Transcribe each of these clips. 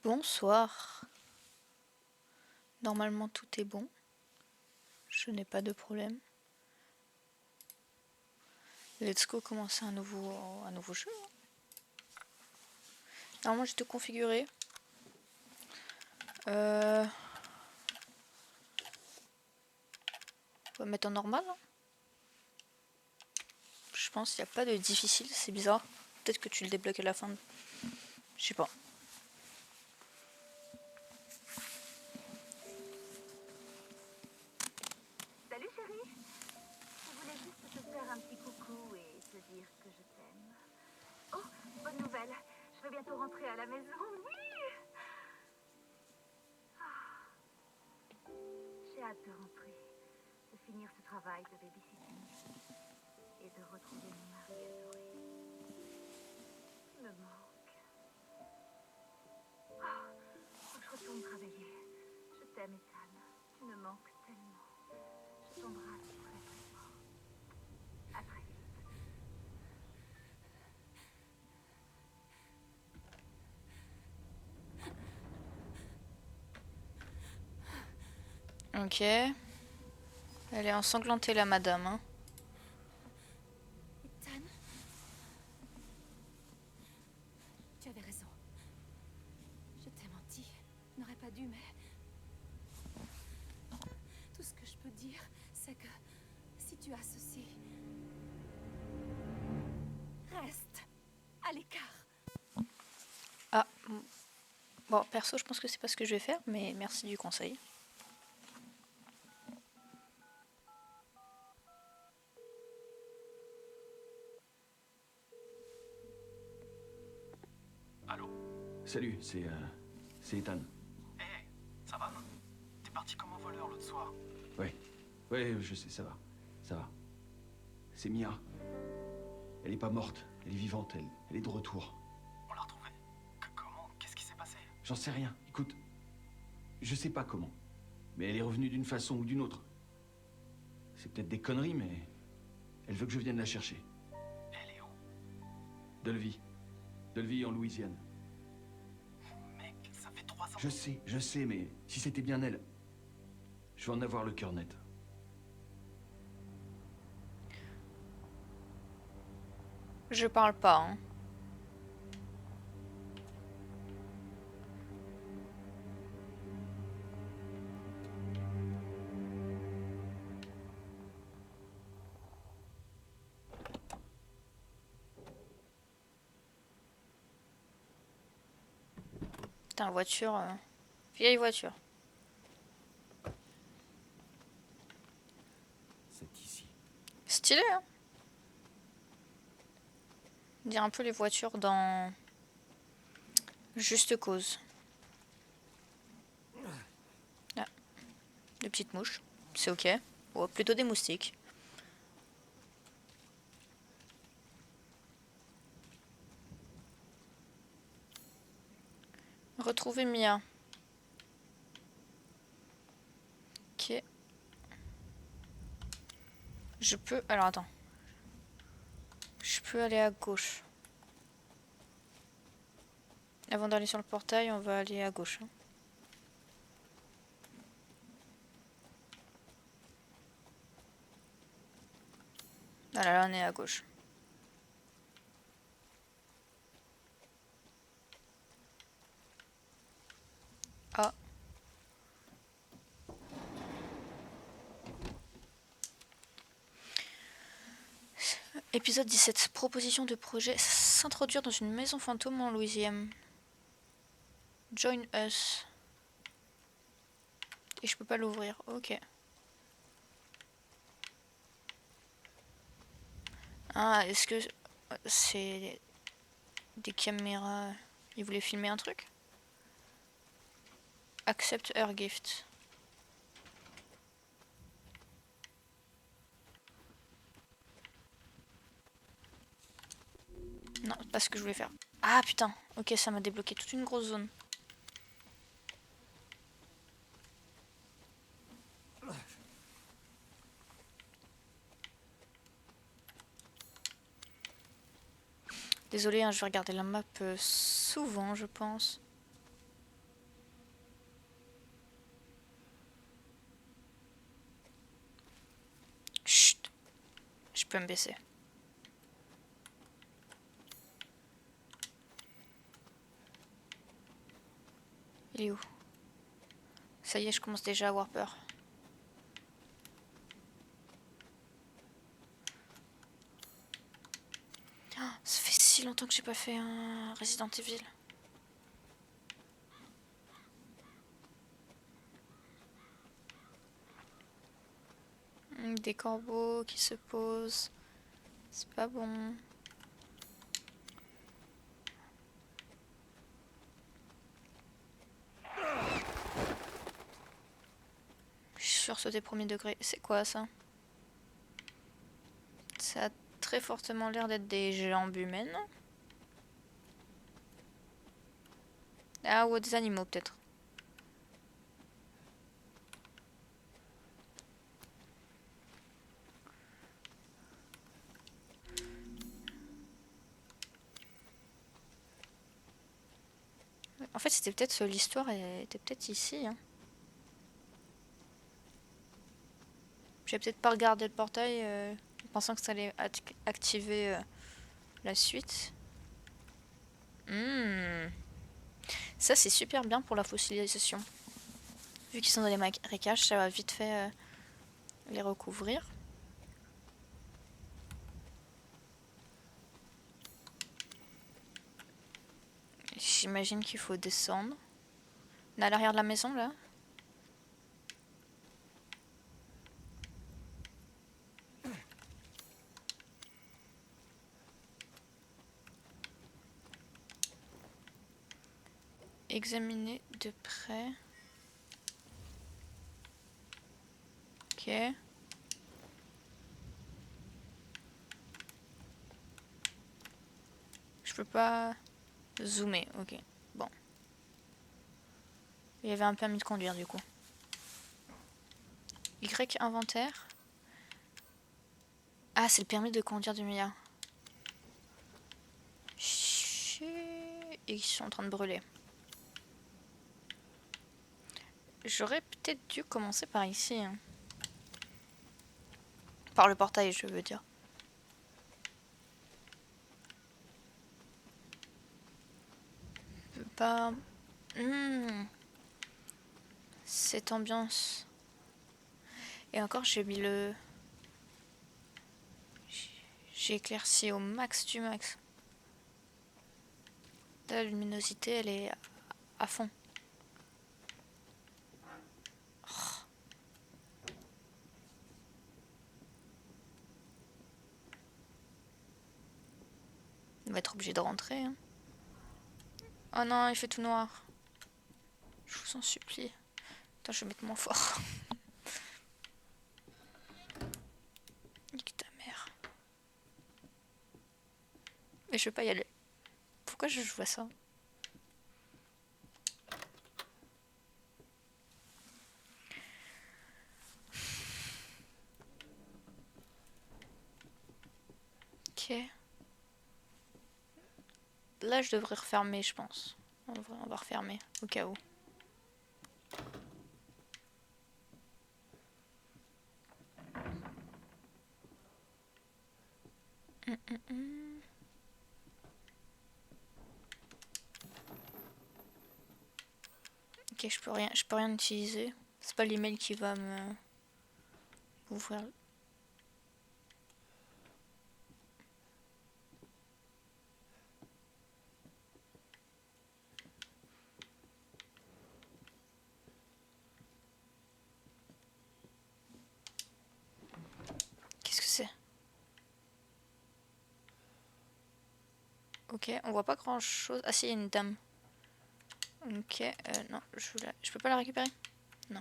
Bonsoir. Normalement tout est bon. Je n'ai pas de problème. Let's go commencer un nouveau jeu. Normalement j'ai tout configuré. On va mettre en normal. Je pense qu'il n'y a pas de difficile, c'est bizarre. Peut-être que tu le débloques à la fin. Je sais pas. Salut chérie, je voulais juste te faire un petit coucou et te dire que je t'aime. Oh, bonne nouvelle, je vais bientôt rentrer à la maison, oui. J'ai hâte de rentrer, de finir ce travail de babysitting et de retrouver mon mari adoré. Il me manque. Faut que je retourne travailler. Je t'aime, Ethan, tu me manques tellement. Je t'embrasse très très fort. À très vite. Ok. Elle est ensanglantée la madame. Hein. Ethan, tu avais raison. Je t'ai menti. Je n'aurais pas dû, mais... Tout ce que je peux dire, c'est que si tu as ceci... Reste à l'écart. Ah. Bon, perso je pense que c'est pas ce que je vais faire, mais merci du conseil. Allô? Salut, c'est Ethan. Hé, ça va? T'es parti comme un voleur l'autre soir. Ouais, je sais, ça va. C'est Mia. Elle est pas morte, elle est vivante, elle est de retour. On l'a retrouvée. Comment? Qu'est-ce qui s'est passé? J'en sais rien, écoute, je sais pas comment, mais elle est revenue d'une façon ou d'une autre. C'est peut-être des conneries, mais elle veut que je vienne la chercher. Elle est où? Delville en Louisiane. Mec, ça fait 3 ans. Je sais, mais si c'était bien elle, je vais en avoir le cœur net. Je parle pas. Hein. Putain, voiture. Vieille voiture. C'est ici. Stylé, hein. On dirait un peu les voitures dans Juste Cause. Ah, des petites mouches. C'est ok. Oh, plutôt des moustiques. Retrouver Mia. Ok. Je peux... Alors attends. Je peux aller à gauche. Avant d'aller sur le portail, on va aller à gauche. Hein. Voilà, là on est à gauche. Ah. Épisode 17. Proposition de projet. S'introduire dans une maison fantôme en Louisiane. Join us. Et je peux pas l'ouvrir. Ok. Ah, est-ce que c'est des caméras... Ils voulaient filmer un truc? Accept her gift. Non, c'est pas ce que je voulais faire. Ah putain, ok, ça m'a débloqué toute une grosse zone. Désolé, hein, je vais regarder la map souvent, je pense. peux me baisser. Il est où? Ça y est, je commence déjà à avoir peur. Oh, ça fait si longtemps que j'ai pas fait un Resident Evil. Des corbeaux qui se posent. C'est pas bon. Je suis sursauté premier degré. C'est quoi ça? Ça a très fortement l'air d'être des jambes humaines. Ah, ou des animaux peut-être. En fait, c'était peut-être l'histoire était peut-être ici. Hein. J'ai peut-être pas regardé le portail en pensant que ça allait activer la suite. Ça, c'est super bien pour la fossilisation. Vu qu'ils sont dans les marécages, ça va vite fait les recouvrir. J'imagine qu'il faut descendre. On est à l'arrière de la maison, là. Examiner de près. Ok. Je peux pas zoomer, ok. Bon. Il y avait un permis de conduire du coup. Y inventaire. Ah, c'est le permis de conduire du Mia. Et ils sont en train de brûler. J'aurais peut-être dû commencer par ici. Hein. Par le portail, je veux dire. Je peux pas... Cette ambiance. Et encore, j'ai mis le... J'ai éclairci au max du max. La luminosité, elle est à fond. On va être obligé de rentrer. Hein. Oh non, il fait tout noir. Je vous en supplie. Attends, je vais mettre moins fort. Nique ta mère. Mais je veux pas y aller. Pourquoi je vois ça? Ok. Là, je devrais refermer, je pense. En vrai, on va refermer, au cas où. Ok, je peux rien utiliser. C'est pas l'email qui va me ouvrir. Qu'est-ce que c'est? Ok, on voit pas grand chose. Ah si, il y a une dame. Ok, non, je peux pas la récupérer? Non.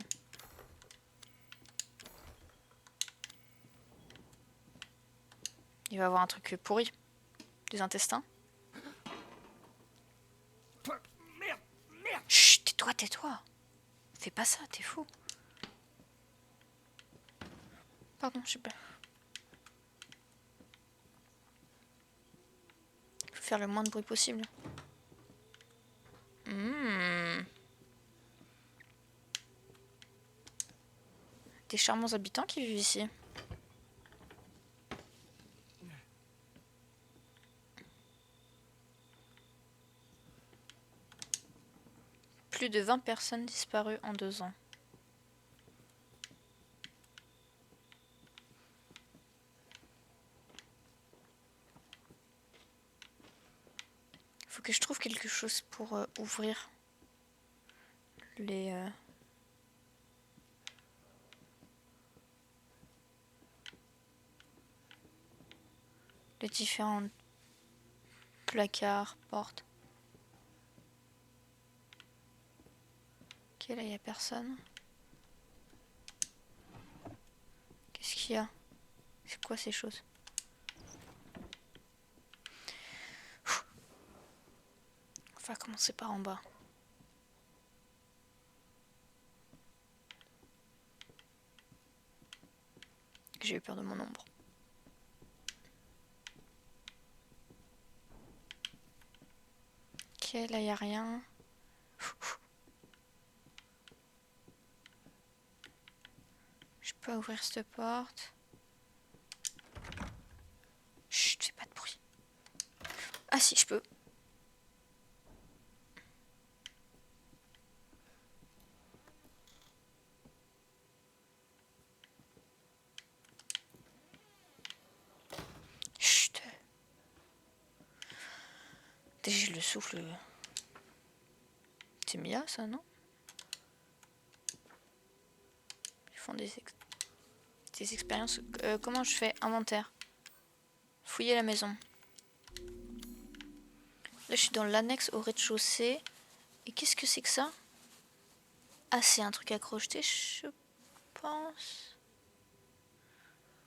Il va avoir un truc pourri. Des intestins. Merde, merde. Chut, tais-toi, tais-toi. Fais pas ça, t'es fou. Pardon, je sais pas. Faut faire le moins de bruit possible. Des charmants habitants qui vivent ici. Plus de 20 personnes disparues en 2 ans. Faut que je trouve quelque chose pour ouvrir les différents placards, portes. Ok, là il n'y a personne. Qu'est-ce qu'il y a? C'est quoi ces choses? On va commencer par en bas. J'ai eu peur de mon ombre. Ok, là il n'y a rien. Je peux ouvrir cette porte. Chut, fais pas de bruit. Ah si, je peux. Chut. Déjà, j'ai le souffle. C'est Mia, ça, non? Ils font des expériences. Comment je fais? Inventaire. Fouiller la maison. Là, je suis dans l'annexe au rez-de-chaussée. Et qu'est-ce que c'est que ça? Ah, c'est un truc à crocheter, je pense.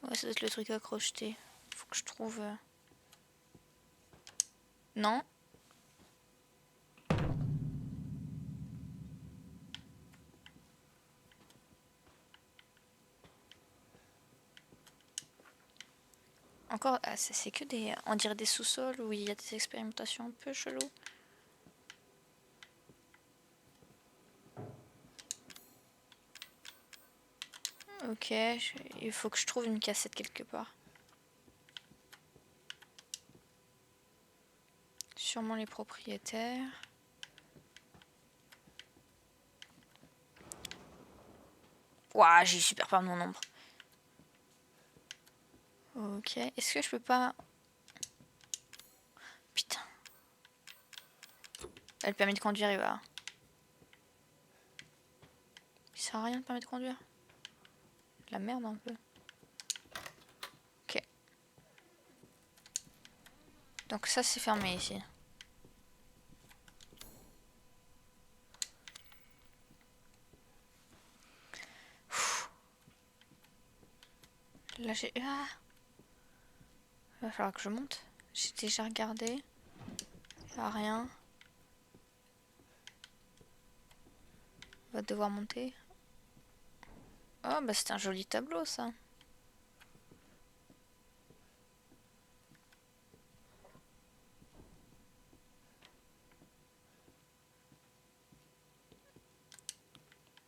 Ouais, ça doit être le truc à crocheter. Faut que je trouve... Non. Encore, ah, c'est que des... On dirait des sous-sols où il y a des expérimentations un peu cheloues. Ok, il faut que je trouve une cassette quelque part. Sûrement les propriétaires. Ouah, j'ai super peur de mon ombre. Ok, est-ce que je peux pas... Putain. Le permis de conduire, il va... Il sert à rien le permis de conduire. La merde un peu. Ok. Donc ça c'est fermé ici. Là j'ai... Ah, il va falloir que je monte. J'ai déjà regardé. Il n'y a rien. On va devoir monter. Oh bah c'est un joli tableau ça.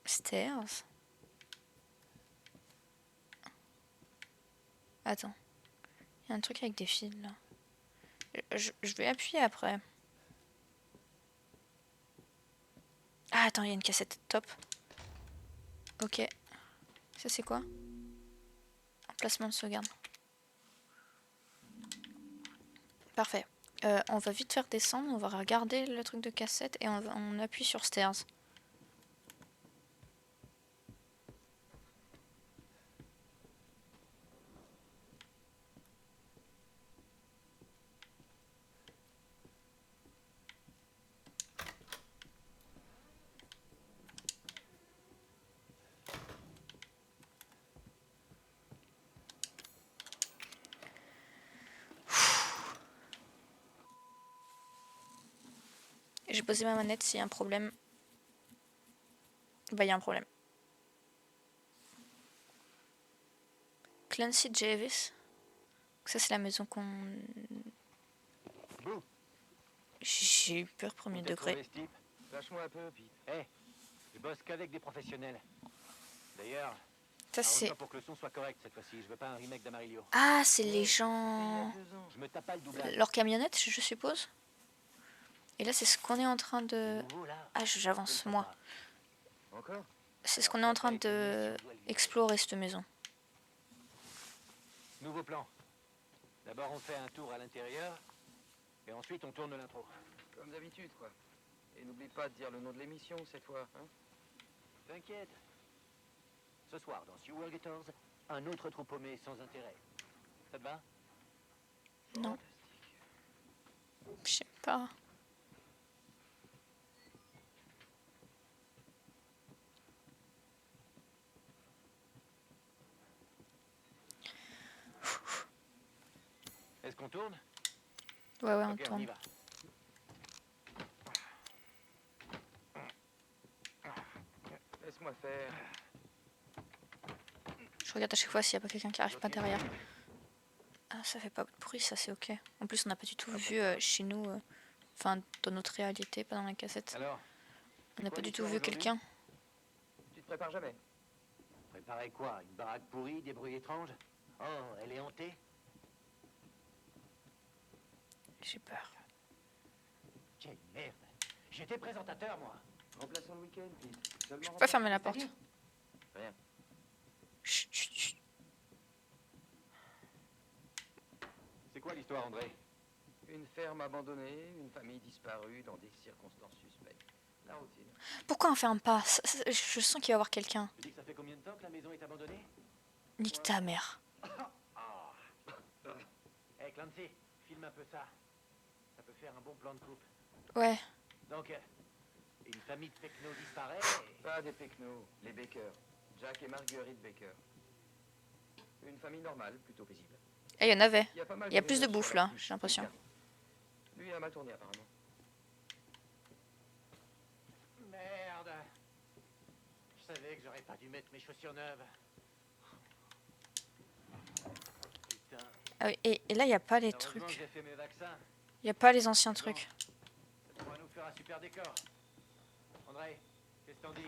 Stairs. Attends. Il y a un truc avec des fils là. Je vais appuyer après. Ah attends, il y a une cassette top. Ok. Ça c'est quoi? Emplacement de sauvegarde. Parfait. On va vite faire descendre, on va regarder le truc de cassette et on appuie sur stairs. J'ai posé ma manette, s'il y a un problème. Bah il y a un problème. Clancy Javis. Ça c'est la maison qu'on... J'ai eu peur premier degré. Lâche-moi un peu, puis... Hé, je bosse qu'avec des professionnels. D'ailleurs, Ça c'est... arrange-toi pour que le son soit correct cette fois-ci. Je veux pas un remake d'Amarillo. Ah, c'est les gens... Je me tape pas le doublage. Leur camionnette, je suppose. Et là, c'est ce qu'on est en train de... Nouveau, là. Ah, j'avance, moi. Encore? C'est ce qu'on est en train de explorer, cette maison. Nouveau plan. D'abord, on fait un tour à l'intérieur, et ensuite, on tourne l'intro. Comme d'habitude, quoi. Et n'oublie pas de dire le nom de l'émission cette fois, hein. T'inquiète. Ce soir, dans Sewer Gators, un autre trou paumé sans intérêt. Ça te va? Non. Je sais pas. Est-ce qu'on tourne? Ouais, on Ok, on y tourne. va. Laisse-moi faire. Je regarde à chaque fois s'il n'y a pas quelqu'un qui arrive pas derrière. Ah, ça fait pas de bruit, ça c'est ok. En plus, on n'a pas du tout vu chez nous, enfin dans notre réalité, pas dans la cassette. Alors, On n'a quoi pas du tout l'histoire vu aujourd'hui? quelqu'un. Tu te prépares jamais. préparer quoi? Une baraque pourrie, des bruits étranges? Oh, elle est hantée? J'ai peur. Quelle merde! J'étais présentateur, moi! Remplaçons le week-end, Pete. Je peux pas fermer la porte. Rien. Chut, chut, chut. C'est quoi l'histoire, André? Une ferme abandonnée, une famille disparue dans des circonstances suspectes. La routine. Pourquoi on ferme pas? Je sens qu'il va y avoir quelqu'un. Tu dis que ça fait combien de temps que la maison est abandonnée? Nique ta mère. Hey, Clancy, filme un peu ça. Ça peut faire un bon plan de coupe. Ouais. Donc, une famille de techno disparaît et... Pas des Pecnos, les Baker. Jack et Marguerite Baker. Une famille normale, plutôt paisible. Et il y en avait. Il y a pas mal Il y a plus de rumeurs bouffe sur leur là, fils, j'ai l'impression. Peter. Lui a mal tourné apparemment. Merde! Je savais que j'aurais pas dû mettre mes chaussures neuves. Putain. Ah oui, et là, il n'y a pas les Heureusement que trucs. j'ai fait mes vaccins. Il n'y a pas les anciens trucs. Ça pourra nous faire un super décor. André, qu'est-ce que t'en dis?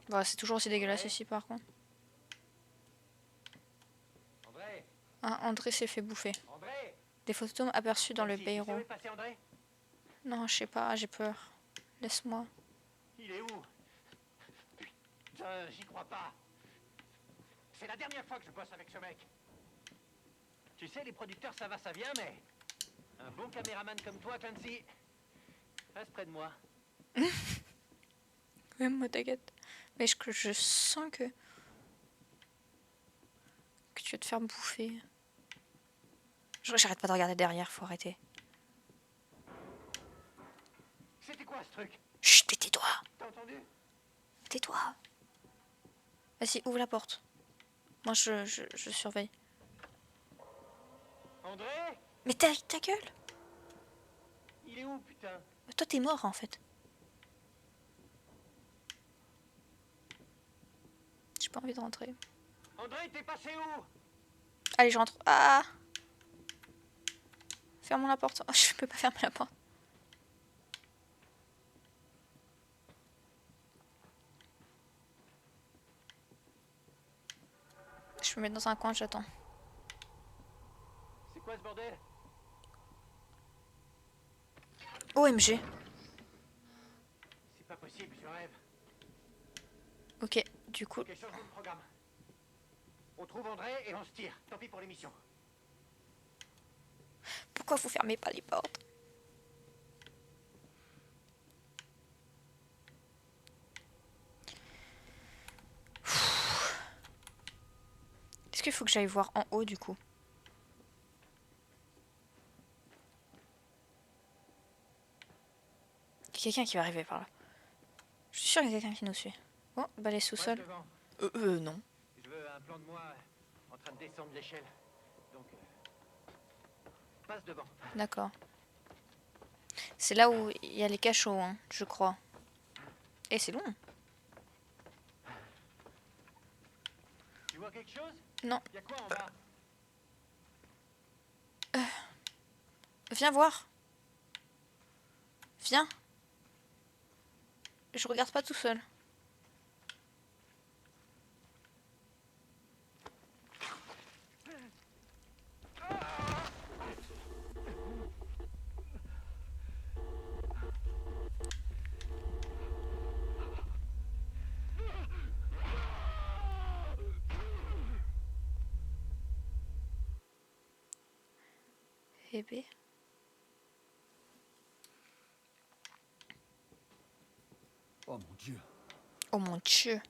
Bon, c'est toujours aussi dégueulasse ici par contre. André? Ah, André s'est fait bouffer. André? Des photos aperçues dans le Clancy, tu sais où Bayron. est passé André? Non, je sais pas, j'ai peur. Laisse-moi. Il est où? Putain, j'y crois pas. C'est la dernière fois que je bosse avec ce mec. Tu sais, les producteurs, ça va, ça vient, mais... Un bon caméraman comme toi, Clancy, reste près de moi. Oui, moi t'inquiète. Mais je sens que tu vas te faire bouffer. J'arrête pas de regarder derrière, faut arrêter. C'était quoi, ce truc? Chut, mais tais-toi. T'as entendu? Tais-toi. Vas-y, ouvre la porte. Moi, je surveille. André? Mais ta gueule. Il est où, putain? Mais toi, t'es mort, en fait. J'ai pas envie de rentrer. André, t'es passé où? Allez, je rentre. Ah! Fermons la porte. Oh, je peux pas fermer la porte. Je me mets dans un coin, j'attends. C'est quoi ce bordel? OMG. C'est pas possible, je rêve. Ok, du coup, Ok, change de programme. On trouve André et on se tire. Tant pis pour l'émission. pourquoi vous fermez pas les portes? Est-ce qu'il faut que j'aille voir en haut, du coup? Il y a quelqu'un qui va arriver par là. Je suis sûre qu'il y a quelqu'un qui nous suit. Oh, bah les Passe sous-sols. devant. Non. Je veux un plan de moi en train de descendre l'échelle. Donc, passe devant. D'accord. C'est là où il y a les cachots, hein, je crois. Et c'est long. Tu vois quelque chose? Non. Y a quoi en bas? Viens voir. Viens. Je regarde pas tout seul. Bébé. Oh mon Dieu. Oh mon Dieu.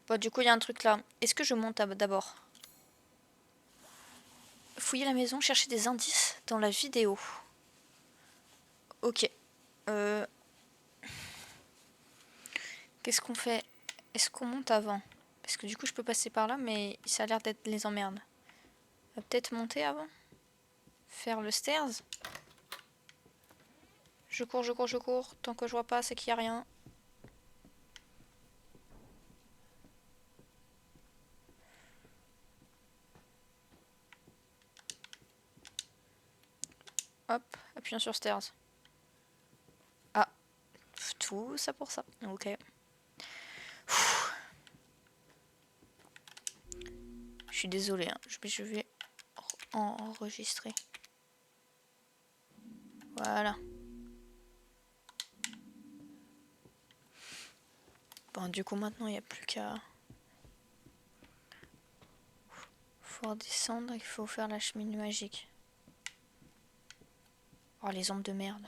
Bon, du coup, il y a un truc là. Est-ce que je monte d'abord? Fouiller la maison, chercher des indices dans la vidéo. Ok. Qu'est-ce qu'on fait? Est-ce qu'on monte avant? Parce que du coup, je peux passer par là, mais ça a l'air d'être les emmerdes. On va peut-être monter avant? Faire le stairs? Je cours, je cours, je cours. Tant que je vois pas, c'est qu'il n'y a rien. Hop, appuyons sur stairs. Ah, tout ça pour ça. Ok. Je suis désolée, hein. Je vais enregistrer. Voilà. Bon, du coup, maintenant, il n'y a plus qu'à... Faut redescendre, il faut faire la cheminée magique. Oh, les ombres de merde.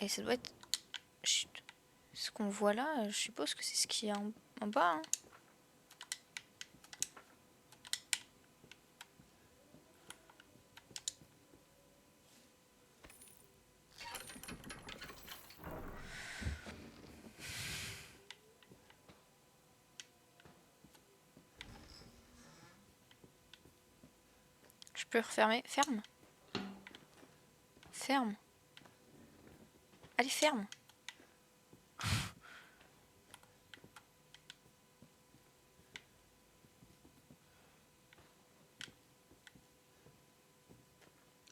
Et ça doit être... Chut. Ce qu'on voit là, je suppose que c'est ce qu'il y a en bas, hein. Je peux refermer. Ferme. Ferme. Allez, ferme.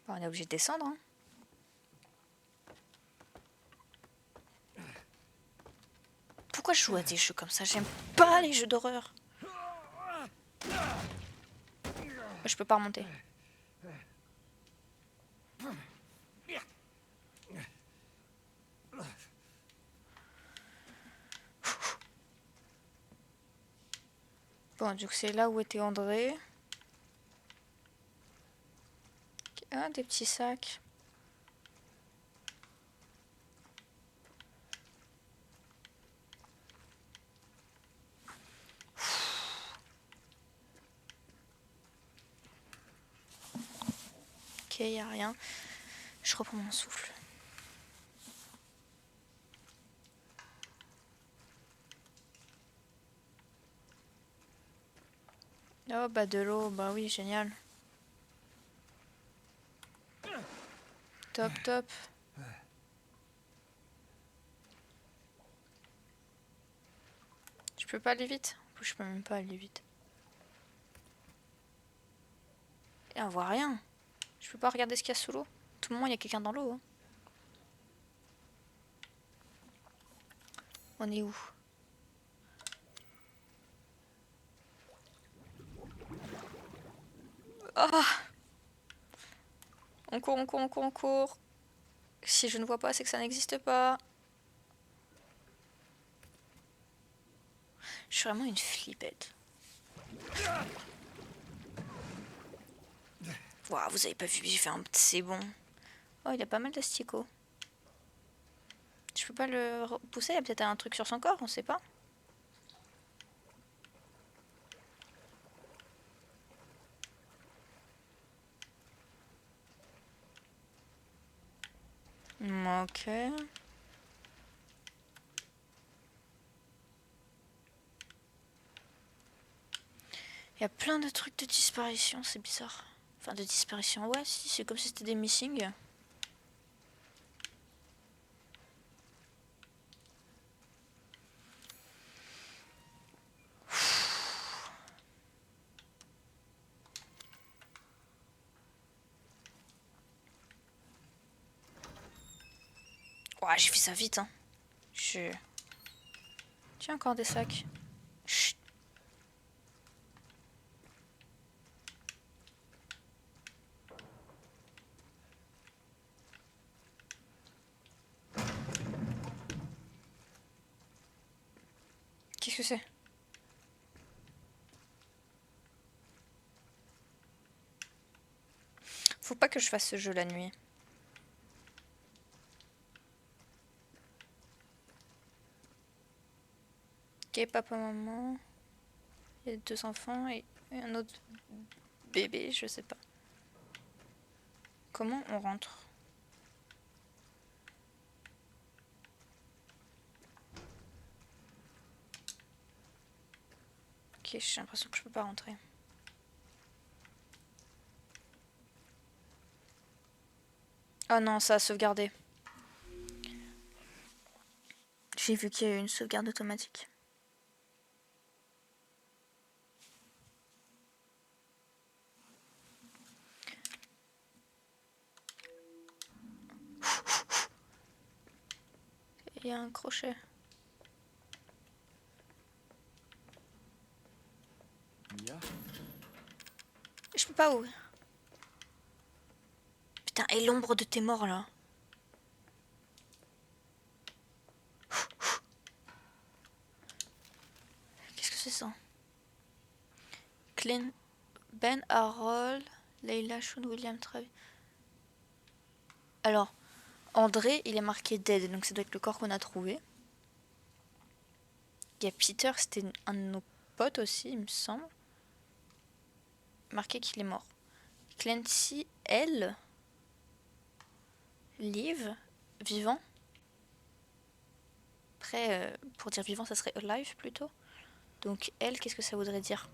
Bon, on est obligé de descendre, hein. Pourquoi je joue à des jeux comme ça? J'aime pas les jeux d'horreur. Je peux pas remonter. Bon, du coup, c'est là où était André. Ah, des petits sacs. Ok, y a rien. Je reprends mon souffle. Oh, bah de l'eau, bah oui, génial. Top, top. Je peux pas aller vite? Je peux même pas aller vite. Et on voit rien. Je peux pas regarder ce qu'il y a sous l'eau. Tout le monde, il y a quelqu'un dans l'eau, hein. On est où? Ah! On court, on court, on court, on court. Si je ne vois pas, c'est que ça n'existe pas. Je suis vraiment une flippette. Waouh, vous avez pas vu, j'ai fait un... C'est bon. Oh, il a pas mal d'asticots. Je peux pas le repousser, il y a peut-être un truc sur son corps, on sait pas. Ok. Il y a plein de trucs de disparition, c'est bizarre. Enfin, de disparition, ouais, si, c'est comme si c'était des missing. Ouais, j'ai fait ça vite, hein. Tiens, encore des sacs. Chut. Qu'est-ce que c'est? Faut pas que je fasse ce jeu la nuit. Ok, papa, maman. Il y a 2 enfants et un autre bébé, je sais pas. Comment on rentre? Ok, j'ai l'impression que je peux pas rentrer. Oh non, ça a sauvegardé. J'ai vu qu'il y a eu une sauvegarde automatique. Il y a un crochet. Mia? Je peux pas ouvrir. Putain, et l'ombre de tes morts là. Qu'est-ce que c'est ça? Clint, Ben, Harold, Leila, Sean, William, Travis. Alors, André, il est marqué dead, donc ça doit être le corps qu'on a trouvé. Il y a Peter, c'était un de nos potes aussi, il me semble. Marqué qu'il est mort. Clancy, elle. Liv, vivant. Après, pour dire vivant, ça serait alive plutôt. Donc elle, qu'est-ce que ça voudrait dire?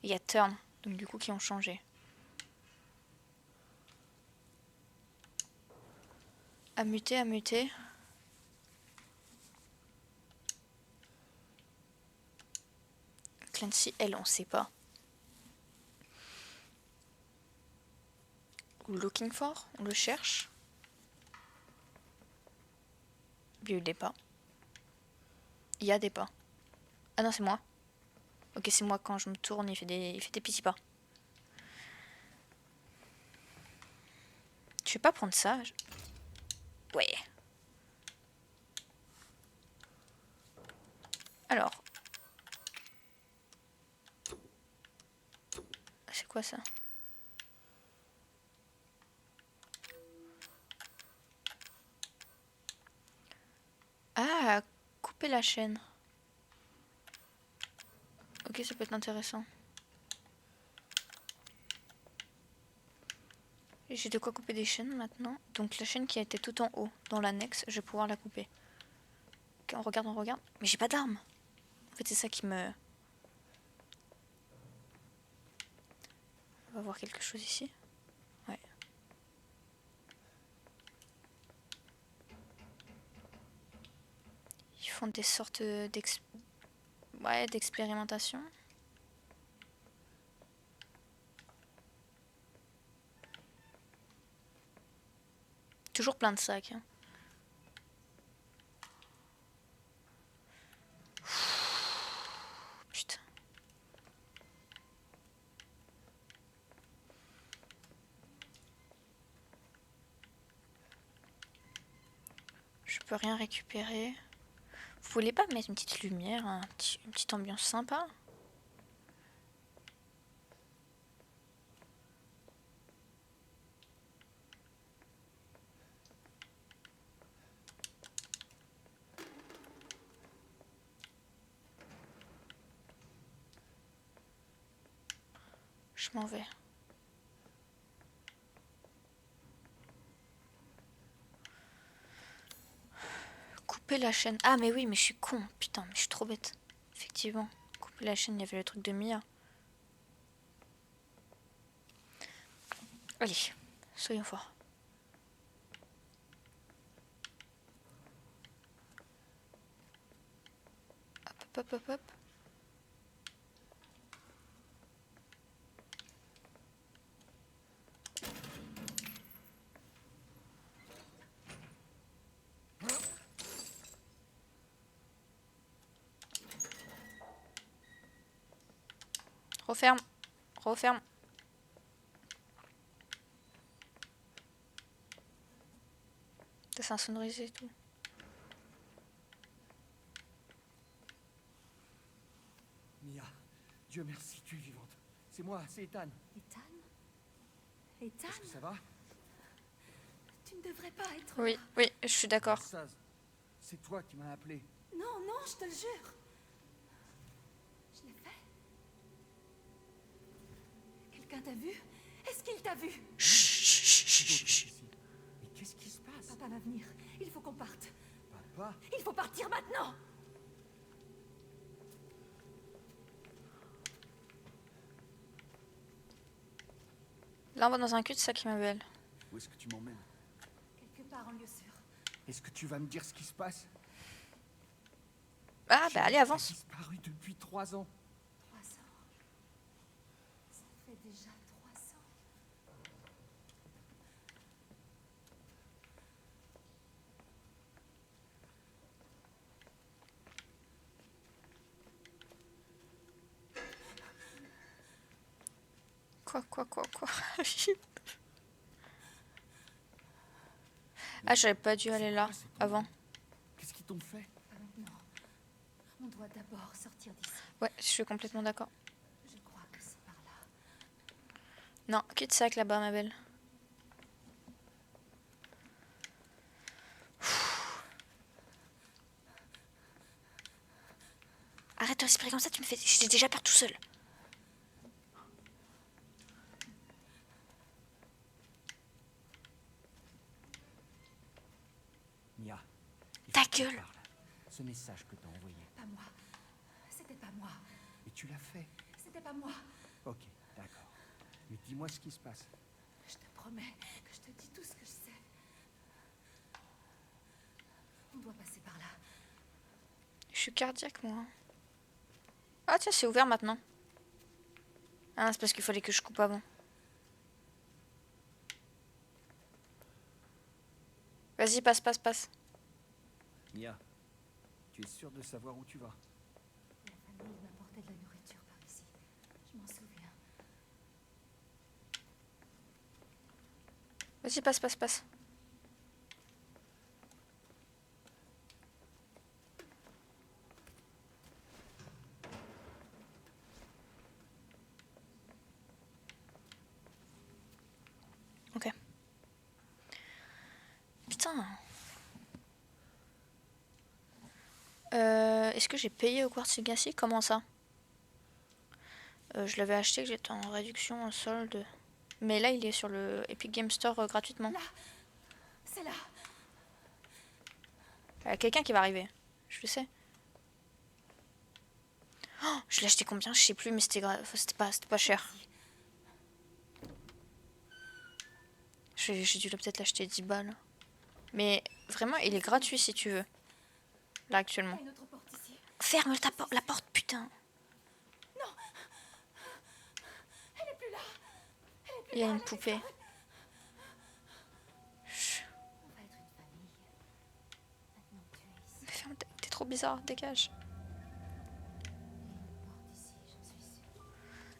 Il y a turn, donc du coup qui ont changé. À muter, à muter. Clancy, elle, on sait pas. Looking for, on le cherche. Il y a eu des pas. Il y a des pas. Ah non, c'est moi. Ok, c'est moi, quand je me tourne, il fait des petits pas. Je vais pas prendre ça. Ouais. Alors. C'est quoi ça? Ah, couper la chaîne. Ok, ça peut être intéressant. J'ai de quoi couper des chaînes maintenant. Donc la chaîne qui a été tout en haut, dans l'annexe, je vais pouvoir la couper. Ok, on regarde, on regarde. Mais j'ai pas d'arme. En fait, c'est ça qui me... On va voir quelque chose ici. Ouais. Ils font des sortes d'expérimentation. Toujours plein de sacs. Hein. Putain. Je peux rien récupérer. Vous voulez pas mettre une petite lumière, une petite ambiance sympa? Je m'en vais. Couper la chaîne. Ah mais oui, mais je suis con. Putain, mais je suis trop bête. Effectivement. Couper la chaîne, il y avait le truc de Mia. Allez, soyons forts. Hop, hop, hop, hop. Referme. Referme. C'est insonorisé et tout. Mia, Dieu merci, tu es vivante. C'est moi, c'est Ethan. Ethan? Ethan, Est-ce que ça va? tu ne devrais pas être Oui, là. oui, je suis d'accord. Ça, c'est toi qui m'as appelé. Non, non, je te le jure. Je l'ai fait. Quelqu'un t'a vu? Est-ce qu'il t'a vu? Ici. Mais qu'est-ce qui se passe? Papa va venir. Il faut qu'on parte. Papa? Il faut partir maintenant. Là, on va dans un cul-de-sac, ma belle. Où est-ce que tu m'emmènes? Quelque part en lieu sûr. Est-ce que tu vas me dire ce qui se passe? Ah, bah allez, J'ai avance. disparu depuis 3 ans. 3 ans. Ça fait déjà 3 ans. Quoi Ah, j'aurais pas dû aller là, C'est ton- avant. Qu'est-ce qu'ils t'ont fait? Pas maintenant. On doit d'abord sortir d'ici. Ouais, je suis complètement d'accord. Je crois que c'est par là. Non, cul-de-sac là-bas, ma belle. Arrête de respirer comme ça, tu me fais... J'ai déjà peur tout seul. Mia. il Ta faut qu'on gueule. parle. Ce message que t'as envoyé. Pas moi. C'était pas moi. Et tu l'as fait. C'était pas moi. Ok, d'accord. Mais dis-moi ce qui se passe. Je te promets que je te dis tout ce que je sais. On doit passer par là. Je suis cardiaque, moi. Ah, tiens, c'est ouvert maintenant. Ah, c'est parce qu'il fallait que je coupe avant. Vas-y, passe. Mia, tu es sûre de savoir où tu vas? La famille m'apportait de la nourriture par ici. Je m'en souviens. Vas-y, passe. Ok. Putain. Est-ce que j'ai payé au Quartz Legacy? Comment ça? Je l'avais acheté, que j'étais en réduction, en solde. Mais là, il est sur le Epic Game Store gratuitement. Là. C'est là. Il y a quelqu'un qui va arriver. Je le sais. Oh, je l'ai acheté combien? Je sais plus, mais c'était c'était pas cher. J'ai dû peut-être l'acheter 10 balles. Mais vraiment, il est gratuit si tu veux. Là, actuellement. Il y a une autre porte ici. Ferme la porte, putain. Elle est plus là. Il y a une poupée. Chut. On va être une famille. Maintenant que tu es ici. Mais ferme, t'es trop bizarre, dégage. Il y a une porte ici, j'en suis sûre.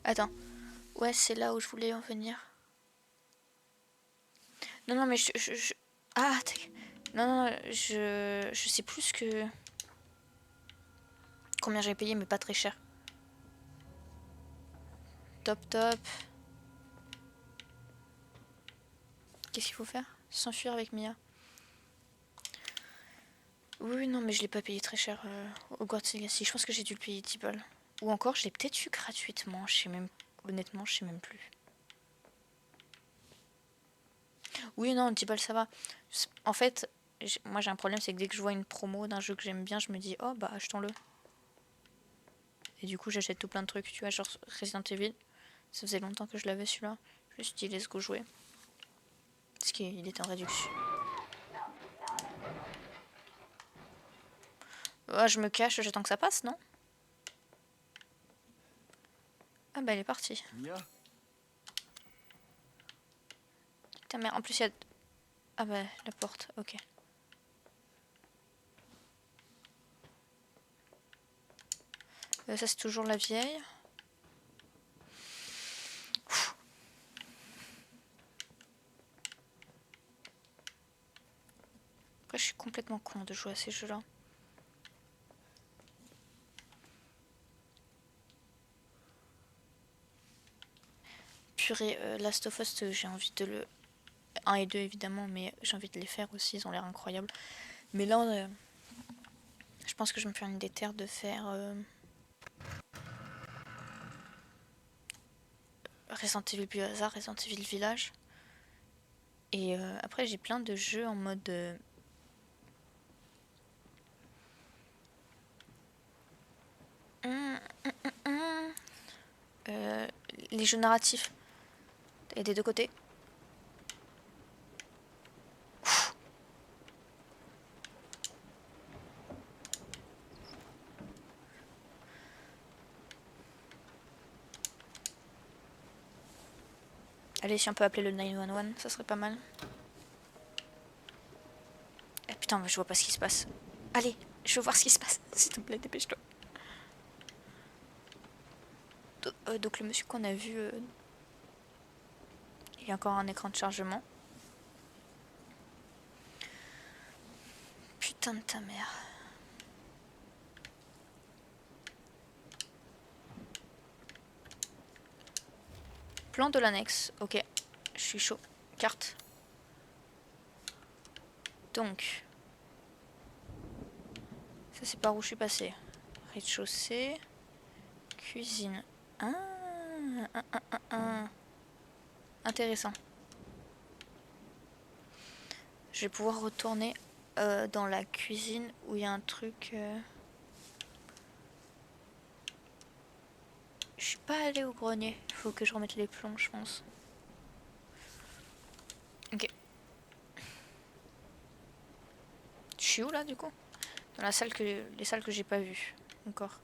Attends. Ouais, c'est là où je voulais en venir. Non, mais Ah, non, je sais plus que... Combien j'ai payé, mais pas très cher. Top. Qu'est-ce qu'il faut faire? S'enfuir avec Mia. Oui, non, mais je l'ai pas payé très cher au Quartz Legacy. Je pense que j'ai dû le payer 10 balles. Ou encore, je l'ai peut-être eu gratuitement. Je sais même... Honnêtement, je sais même plus. Oui, non, 10 balles, ça va. En fait, moi j'ai un problème, c'est que dès que je vois une promo d'un jeu que j'aime bien, je me dis, oh bah achetons-le. Et du coup, j'achète tout plein de trucs, tu vois, genre Resident Evil. Ça faisait longtemps que je l'avais celui-là. Je me suis dit, let's go jouer. Parce qu'il était en réduction. Oh, je me cache, j'attends que ça passe, non? Ah bah elle est partie. Mia? Ta mère, en plus il y a... Ah bah la porte, ok. Ça c'est toujours la vieille. Après je suis complètement con de jouer à ces jeux-là. purée, Last of Us, j'ai envie de le... 1 et 2 évidemment, mais j'ai envie de les faire aussi, ils ont l'air incroyables. Mais là, je pense que je me fais une déterre de faire Resident Evil Biohazard, Resident Evil Village. Et après, j'ai plein de jeux en mode... les jeux narratifs. Et des deux côtés. Allez, si on peut appeler le 911, ça serait pas mal. Ah putain, mais je vois pas ce qui se passe. Allez, je veux voir ce qui se passe. S'il te plaît, dépêche-toi. Donc le monsieur qu'on a vu... il y a encore un écran de chargement. Putain de ta mère. Plan de l'annexe. Ok, je suis chaud. Carte. Donc... ça c'est par où je suis passée. Rez-de-chaussée. Cuisine. Intéressant. Je vais pouvoir retourner dans la cuisine où il y a un truc... Je suis pas allée au grenier. Il faut que je remette les plombs, je pense. Ok. Je suis où là du coup? Dans la salle les salles que j'ai pas vues encore.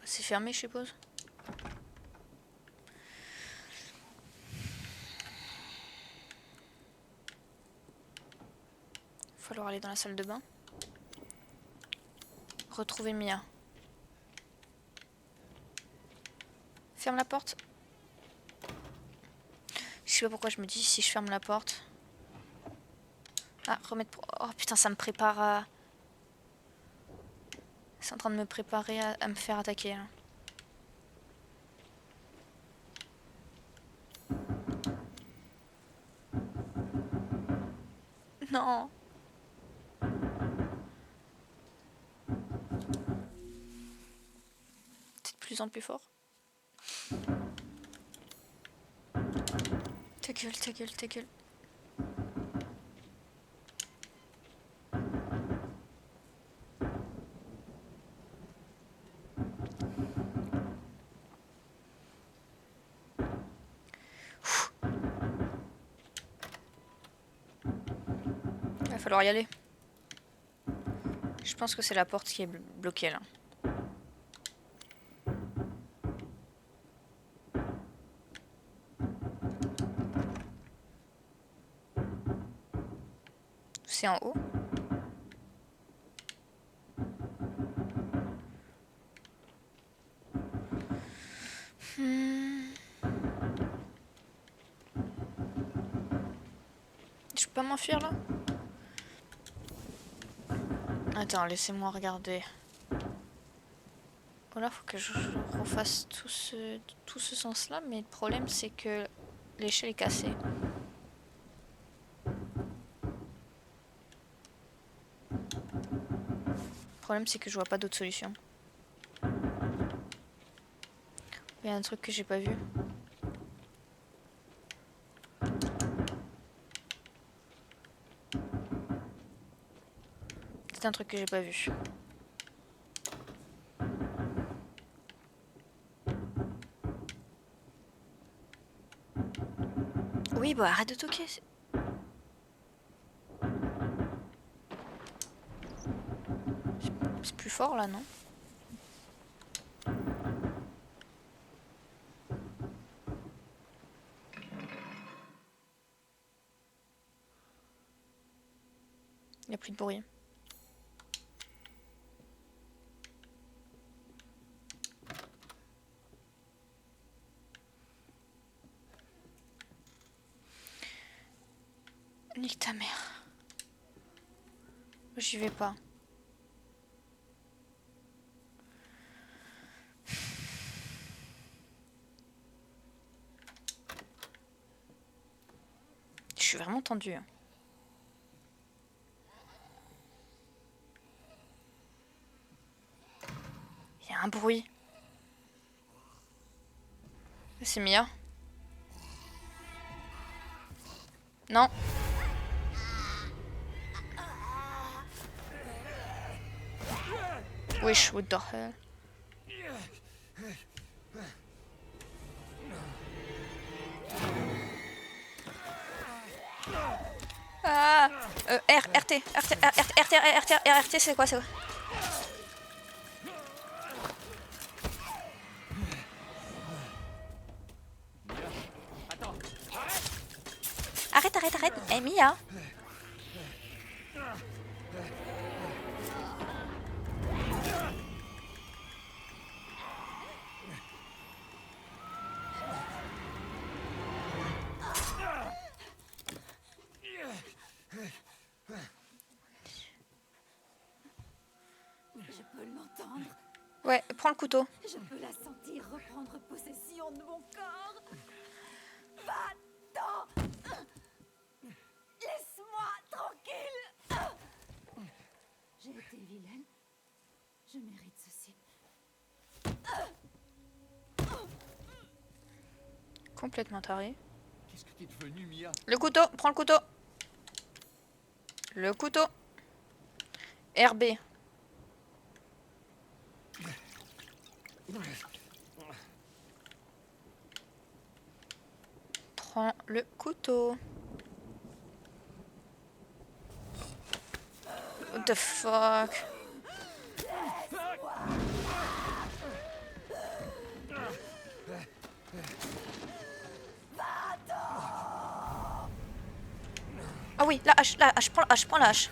C'est fermé, je suppose. Il va falloir aller dans la salle de bain. Retrouver Mia. Ferme la porte. Je sais pas pourquoi je me dis si je ferme la porte. Ah, remettre... Oh putain, ça me prépare à... c'est en train de me préparer à me faire attaquer. Hein. Non. C'est de plus en plus fort. Ta gueule, ta gueule, ta gueule. Il va falloir y aller. Je pense que c'est la porte qui est bloquée là. C'est en haut. Je peux pas m'enfuir là? Attends, laissez-moi regarder. Voilà, faut que je refasse tout ce sens-là, mais le problème c'est que l'échelle est cassée. Le problème c'est que je vois pas d'autre solution. Il y a un truc que j'ai pas vu. C'est un truc que j'ai pas vu. Oui, bah arrête de toquer. C'est plus fort là, non? Il n'y a plus de bruit. Nique ta mère. J'y vais pas. suis vraiment tendue. Hein. Il y a un bruit. C'est Mia. Non. Wesh, what the hell? Ah, RT, RT, c'est quoi, Arrête, eh Mia. Je peux l'entendre. Ouais, prends le couteau. Je peux la sentir reprendre possession de mon corps. Va-t'en. Laisse-moi tranquille. J'ai été vilaine. Je mérite ceci. Complètement taré. Qu'est-ce que t'es devenu, Mia? Le couteau, prends le couteau. Le couteau. RB. Prends le couteau. What the fuck? Ah oui, la hache, prends la hache.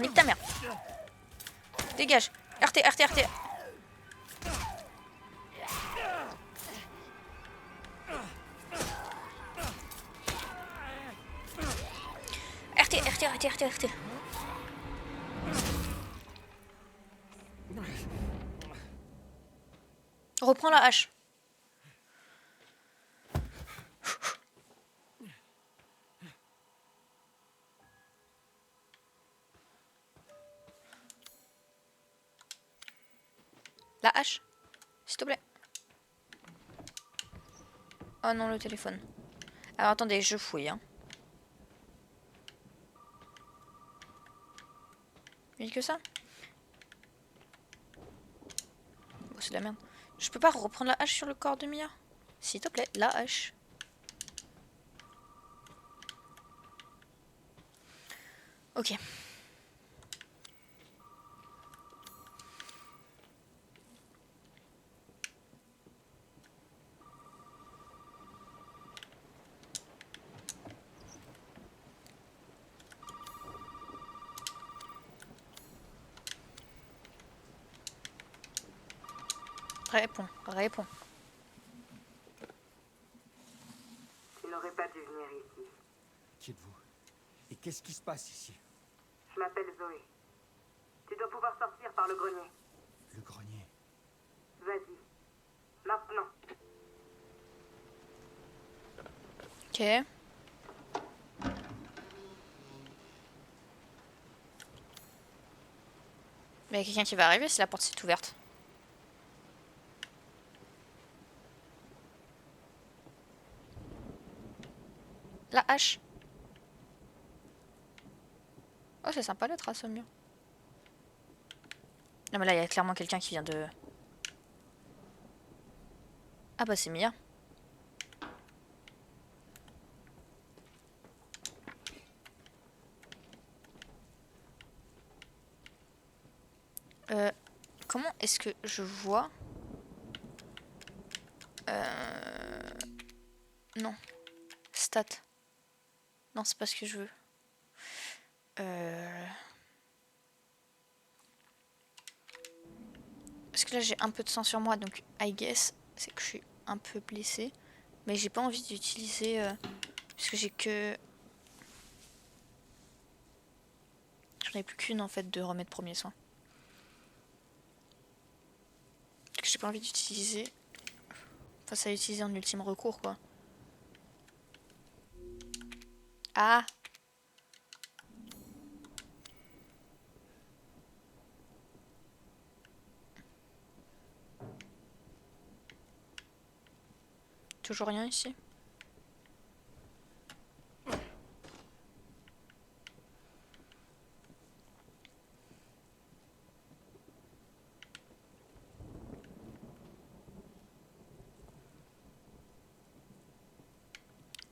Nique ta mère. Dégage. RT. RT. Reprends la hache. La hache, s'il te plaît. Oh non, le téléphone. Alors attendez, je fouille. Hein. Il y a que ça. Bon, c'est de la merde. Je peux pas reprendre la hache sur le corps de Mia? S'il te plaît, la hache. Ok. Réponds. Tu n'aurais pas dû venir ici. Qui êtes-vous? Et qu'est-ce qui se passe ici? Je m'appelle Zoé. Tu dois pouvoir sortir par le grenier. Le grenier. Vas-y. Maintenant. Ok. Mais il y a quelqu'un qui va arriver si la porte s'est ouverte. La hache. Oh, c'est sympa la trace au mur. Non, mais là, il y a clairement quelqu'un qui vient de... Ah bah, c'est Mia. Comment est-ce que je vois... Non. Stat. Non, c'est pas ce que je veux. Parce que là, j'ai un peu de sang sur moi, donc I guess, c'est que je suis un peu blessée. Mais j'ai pas envie d'utiliser... Puisque j'ai que... J'en ai plus qu'une, en fait, de remède premier soin. j'ai pas envie d'utiliser. Enfin, ça à utiliser en ultime recours, quoi. Ah! Toujours rien ici.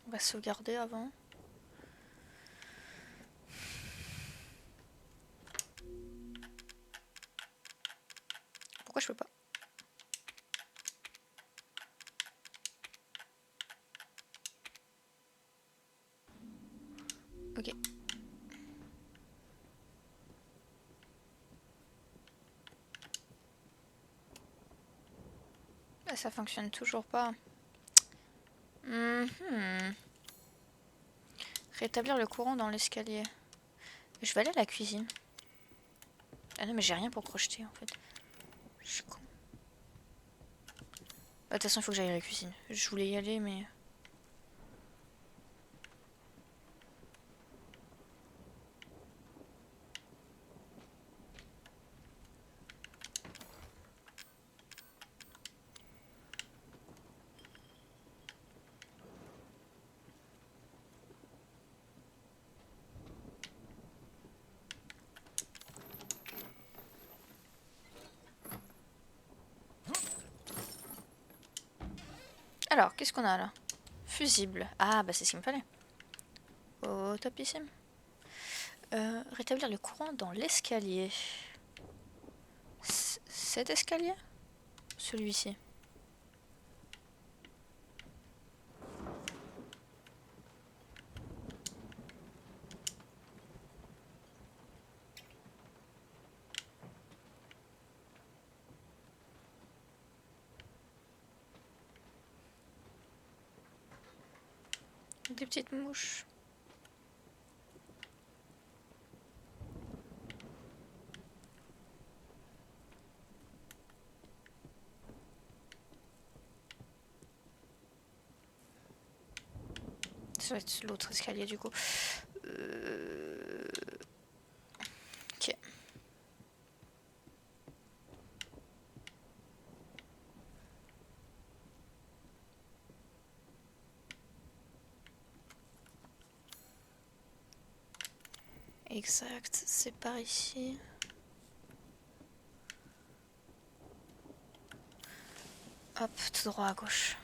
On va sauvegarder avant. Pourquoi je peux pas? Ok. Ah, ça fonctionne toujours pas. Rétablir le courant dans l'escalier. Je vais aller à la cuisine. Ah non mais j'ai rien pour crocheter en fait. Je suis con. De toute façon il faut que j'aille à la cuisine. Je voulais y aller mais... Alors, qu'est-ce qu'on a là? Fusible. Ah, bah c'est ce qu'il me fallait. Oh, topissime. Rétablir le courant dans l'escalier. Cet escalier? Celui-ci. Des petites mouches. Ça va être l'autre escalier du coup. Ok. Exact, c'est par ici. Hop, tout droit à gauche.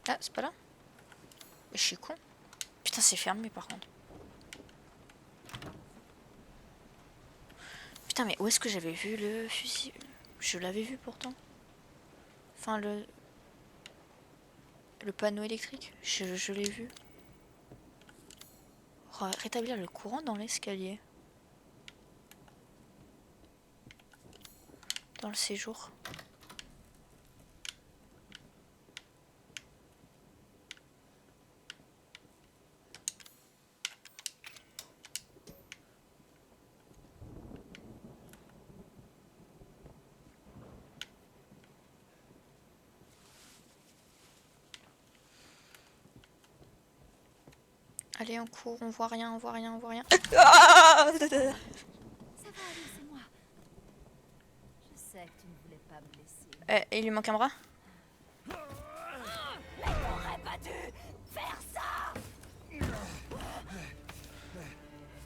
Ah, c'est pas là? Mais je suis con. Putain, c'est fermé par contre. Putain, mais où est-ce que j'avais vu le fusible? Je l'avais vu pourtant. Enfin, le panneau électrique. Je l'ai vu. Rétablir le courant dans l'escalier. Dans le séjour. Allez, on court, on voit rien, on voit rien, on voit rien. Ah, Ça va aller, c'est moi. Je sais que tu ne voulais pas me blesser. il lui manque un bras? Mais t'aurais pas dû faire ça.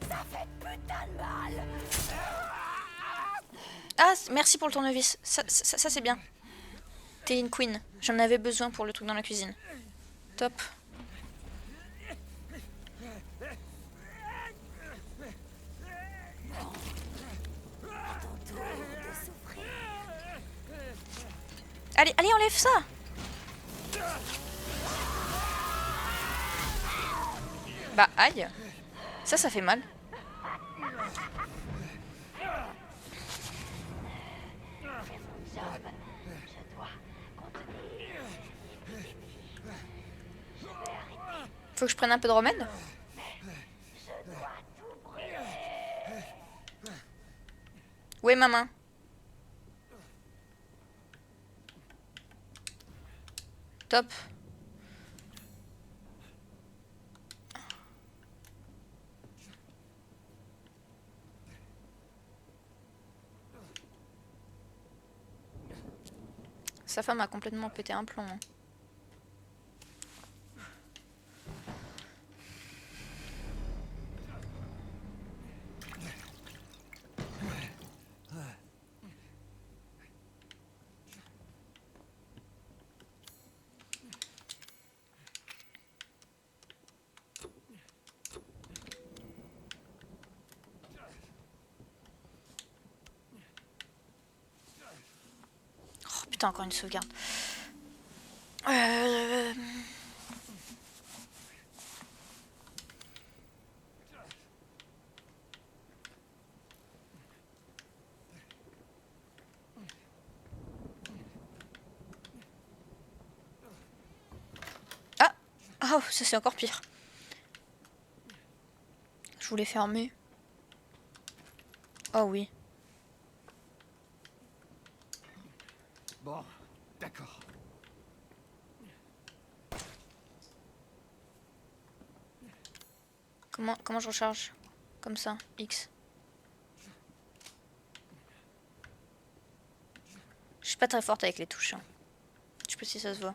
Ça fait putain de mal. Ah, merci pour le tournevis. Ça c'est bien. T'es une queen. J'en avais besoin pour le truc dans la cuisine. Top. Allez, allez, enlève ça. Bah, aïe. Ça fait mal. Faut que je prenne un peu de remède. Où est ma main? Top. Sa femme a complètement pété un plomb. Hein. Oh putain, encore une sauvegarde. Ah! Oh, ça c'est encore pire. Je voulais fermer. Oh oui. Bon, d'accord. Comment je recharge? Comme ça, X. Je suis pas très forte avec les touches. Hein. Je sais pas si ça se voit.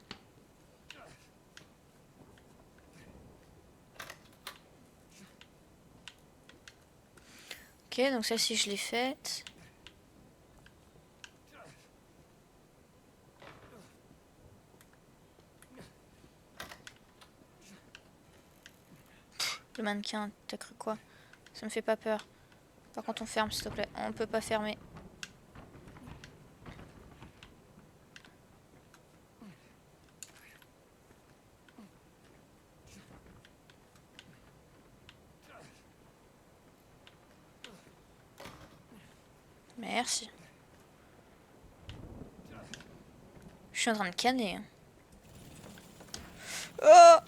Ok, donc celle-ci je l'ai faite. Le mannequin, t'as cru quoi? Ça me fait pas peur. Par contre, on ferme, s'il te plaît. On peut pas fermer. Merci. Je suis en train de canner. Hein. Oh!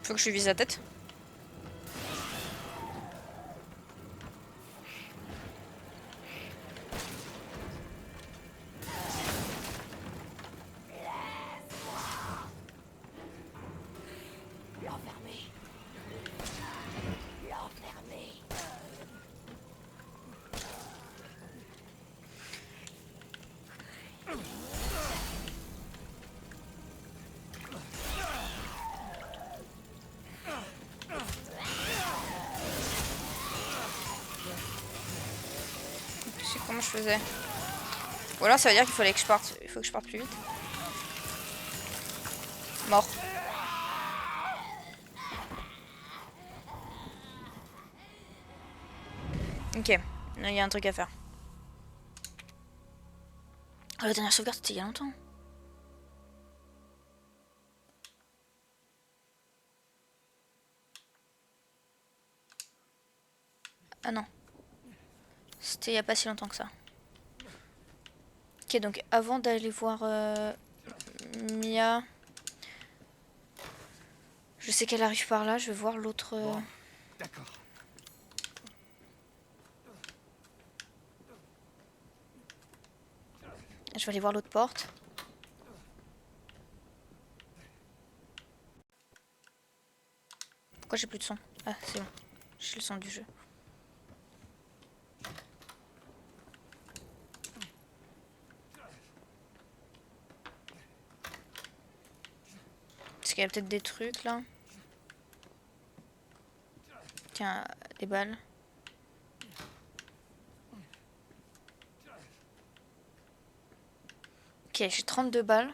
Faut que je lui vise la tête. Comment je faisais? Ou alors ça veut dire qu'il fallait que je parte. Il faut que je parte plus vite. Mort. Ok, il y a un truc à faire. Oh, la dernière sauvegarde c'était il y a longtemps. Ah non. C'était il y a pas si longtemps que ça. Ok, donc avant d'aller voir Mia, je sais qu'elle arrive par là, je vais voir l'autre. Bon, d'accord. Je vais aller voir l'autre porte. Pourquoi j'ai plus de son? Ah, c'est bon. J'ai le son du jeu. Est-ce qu'il y a peut-être des trucs là? Tiens, des balles. Ok, j'ai 32 balles.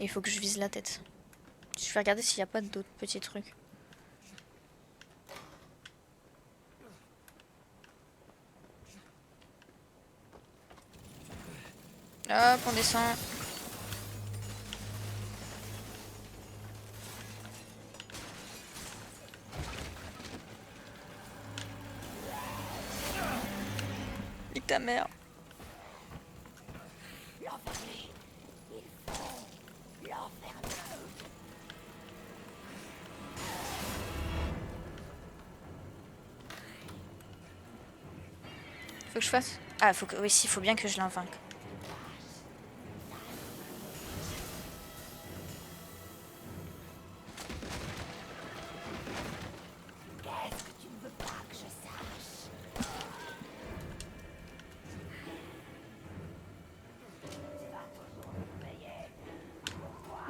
Il faut que je vise la tête. Je vais regarder s'il n'y a pas d'autres petits trucs. Hop, on descend. Nique ta mère. Faut que je fasse. Ah, faut que. Oui, si, faut bien que je l'invainque.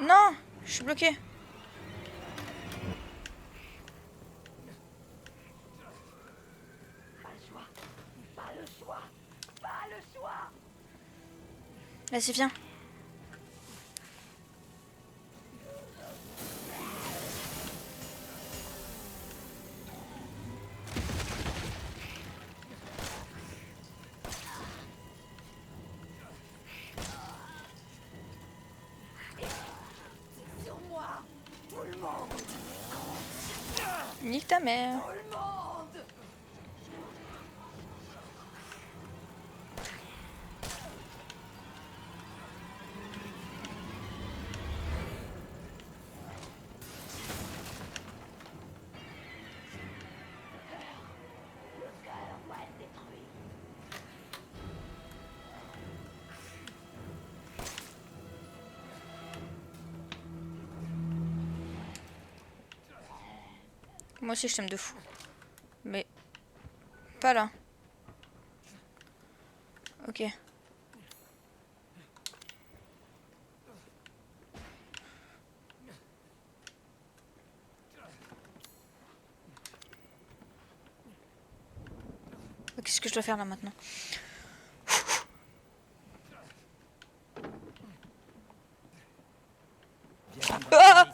Non, je suis bloquée. Vas-y, viens. Nique ta mère. Moi aussi je t'aime de fou. Mais pas là. Ok. Qu'est-ce que je dois faire là maintenant? Ah!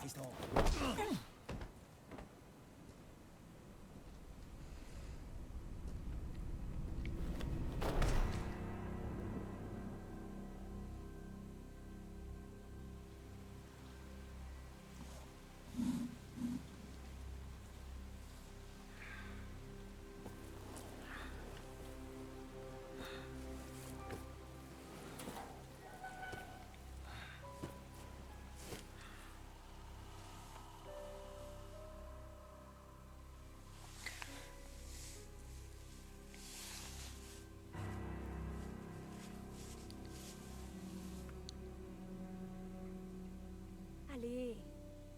Allez,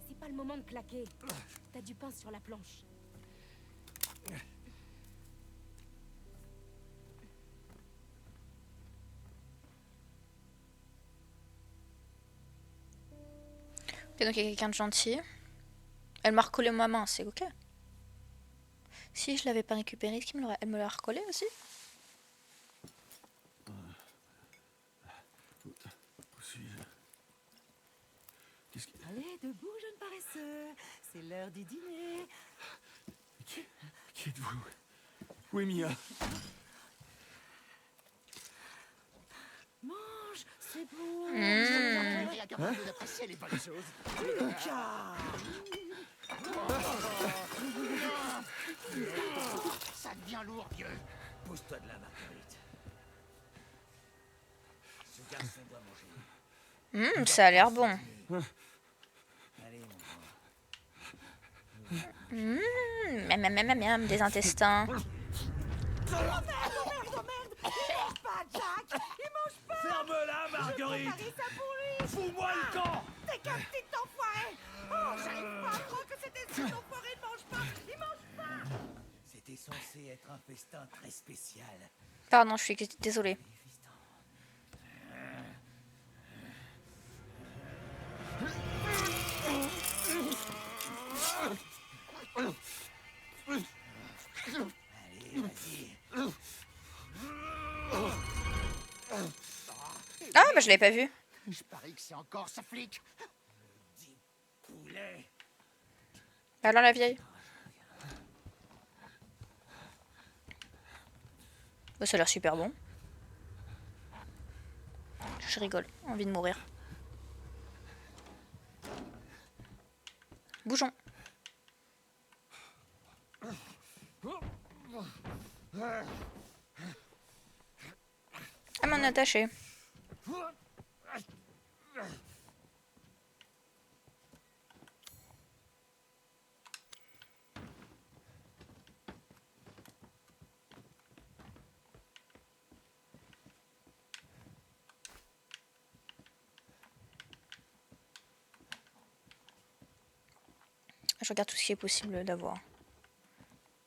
c'est pas le moment de claquer. T'as du pain sur la planche. Ok, donc il y a quelqu'un de gentil. Elle m'a recollé ma main, c'est ok. Si je l'avais pas récupéré, est-ce qu'elle me l'a recollé aussi? Allez, debout, jeune paresseux. C'est l'heure du dîner. Qui êtes-vous? Où est Mia? Mange, c'est bon. Et capable d'apprécier les bonnes choses. Ça devient lourd, vieux. Pousse-toi de là, Marguerite. Ce garçon doit manger. Ça a l'air bon. Allez, mon grand. Miam, des intestins. Ferme-la, Marguerite! Fous-moi le camp! T'es qu'un petit enfoiré! Oh, j'arrive pas à croire que cet esprit d'enfoiré ne mange pas! Il mange pas! C'était censé être un festin très spécial. Pardon, je suis désolée. Allez, vas-y. Ah, bah je l'avais pas vu. Je parie que c'est encore ce flic. Dit poulet. Alors la vieille. Bah, ça a l'air super bon. Je rigole, envie de mourir. Bougeons. Elle m'en a attaché. Je regarde tout ce qui est possible d'avoir.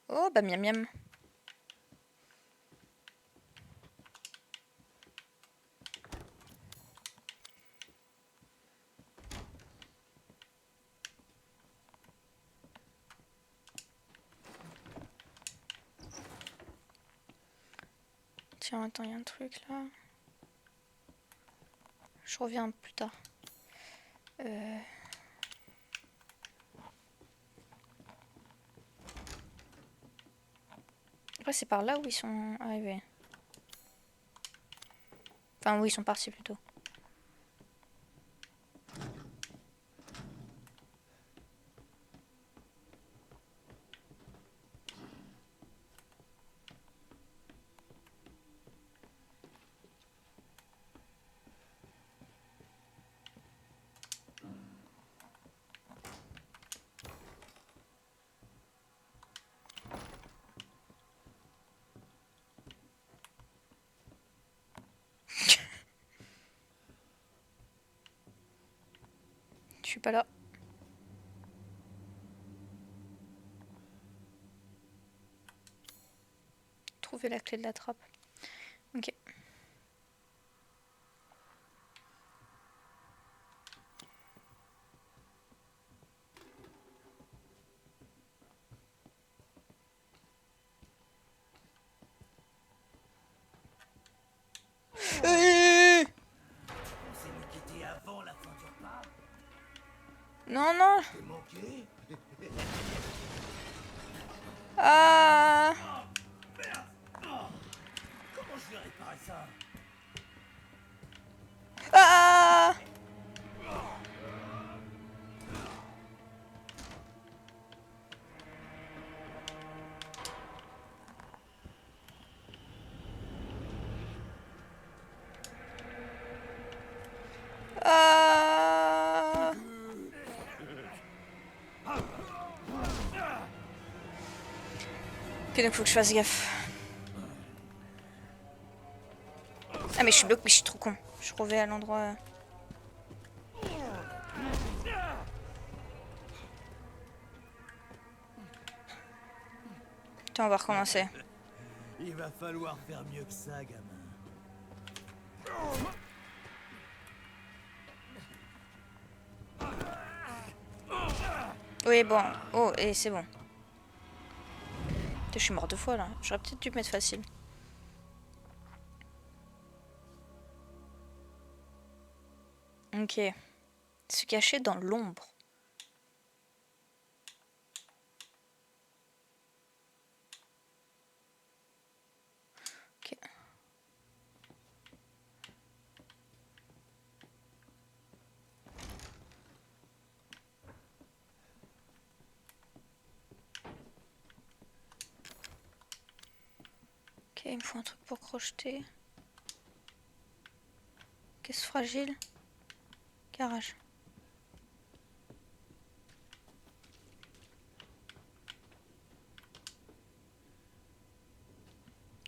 Oh, bah miam miam. Tiens, attends, il y a un truc là. Je reviens plus tard. Après, c'est par là où ils sont arrivés. Enfin, où ils sont partis plutôt. Je suis pas là. Trouver la clé de la trappe. Ok. Non, non. Ah. Comment je vais réparer ça? Ah. Ah. Ok, donc faut que je fasse gaffe. Ah mais je suis bloqué, mais je suis trop con. Je reviens à l'endroit. Tiens, on va recommencer. Il va falloir faire mieux que ça, gamin. Oui, bon. Oh, et c'est bon. Putain, je suis mort 2 fois là. J'aurais peut-être dû me mettre facile. Ok. Se cacher dans l'ombre. Ok. Ok, il me faut un truc pour crocheter. Caisse fragile. Garage.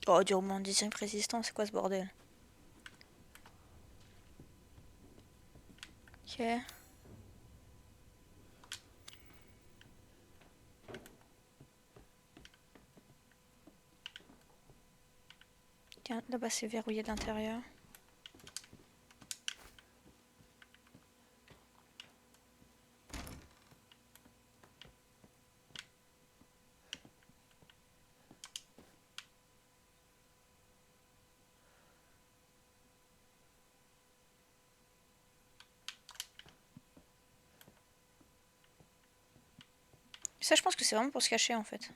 Oh, durement 10 résistant, c'est quoi ce bordel? Ok. Tiens, là-bas c'est verrouillé de l'intérieur. Ça, je pense que c'est vraiment pour se cacher en fait.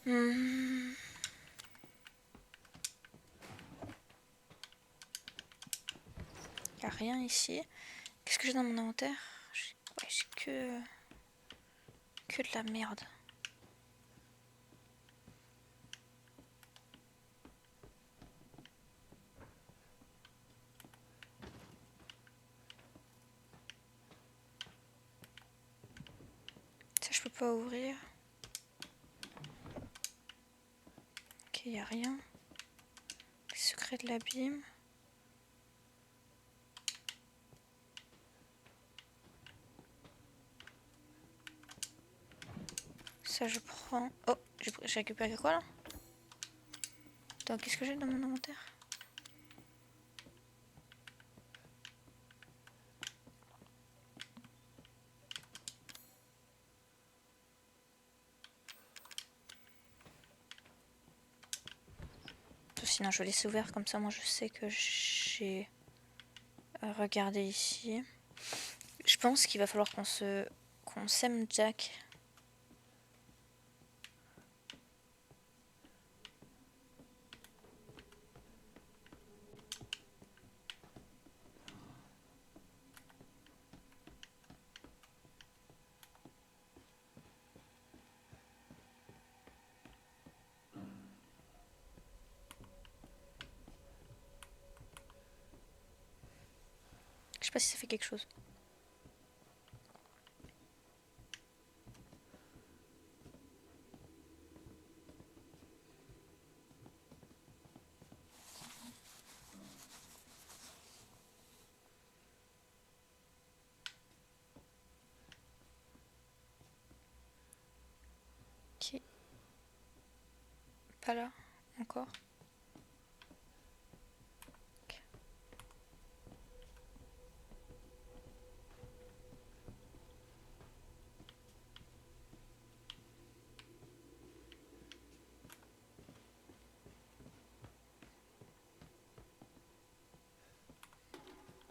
Hmm. Y a rien ici. Qu'est-ce que j'ai dans mon inventaire? Ouais, j'ai que de la merde. Ça, je peux pas ouvrir. Ok, y a rien. Les secrets de l'abîme. Ça, je prends. Oh, j'ai récupéré quoi là? Attends, qu'est-ce que j'ai dans mon inventaire? Sinon, je vais laisser ouvert comme ça. Moi, je sais que j'ai regardé ici. Je pense qu'il va falloir qu'on sème Jack. Je sais pas si ça fait quelque chose. Ok. Pas là, encore. Ok.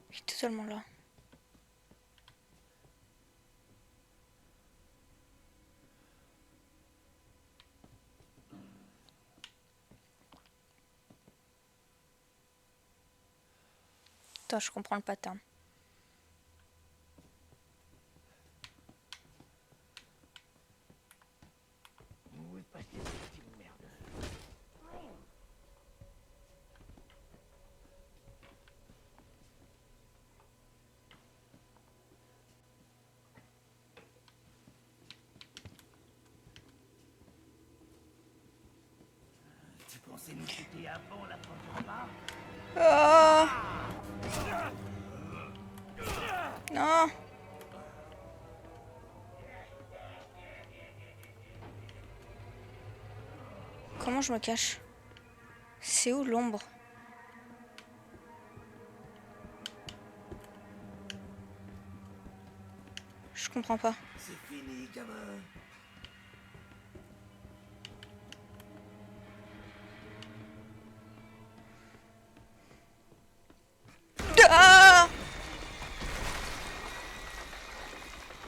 Il est totalement là. Attends, je comprends le pattern. Où est passé ce petit merde? Tu pensais nous quitter avant la fin du repas? Oh non! Comment je me cache? C'est où l'ombre? Je comprends pas. C'est fini, gamin. Ah!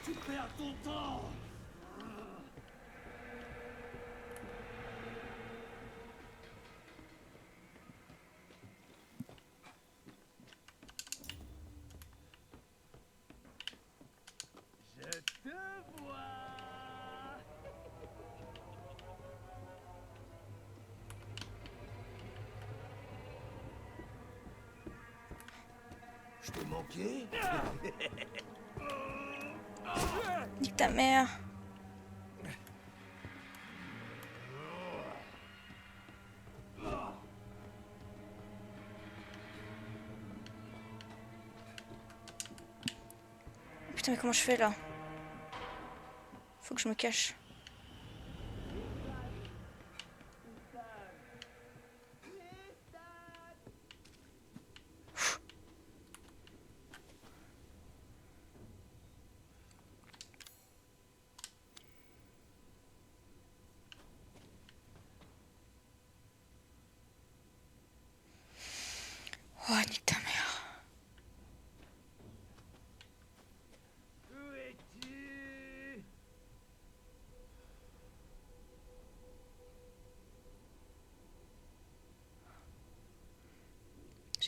Tu perds ton temps. Je te vois. Je t'ai manqué. Nique ta mère. Putain, mais comment je fais là? Faut que je me cache. Oh, nique ta mère.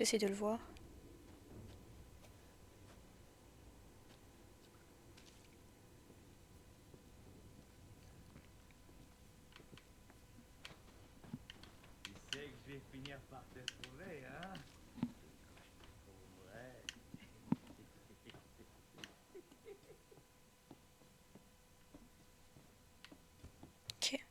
J'essaie de le voir. Tu sais que je vais finir par te trouver, hein? Ouais. Ok.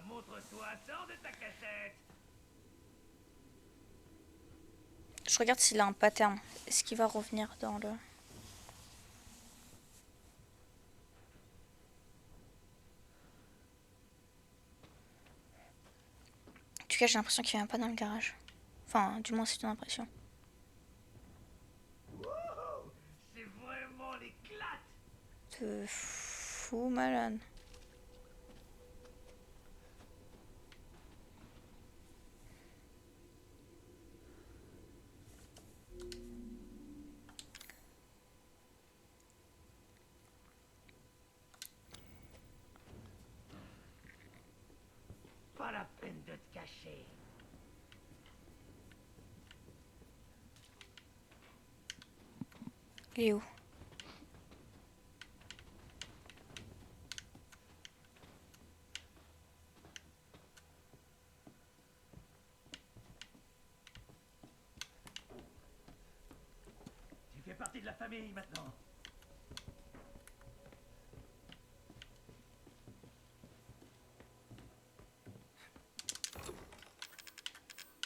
Montre-toi, sors de ta cachette! Je regarde s'il a un pattern. Est-ce qu'il va revenir dans le... En tout cas, j'ai l'impression qu'il vient pas dans le garage. Enfin, du moins, c'est une impression. Wow, c'est vraiment l'éclate! De fou malade. Pas la peine de te cacher. Il est où? Tu fais partie de la famille maintenant.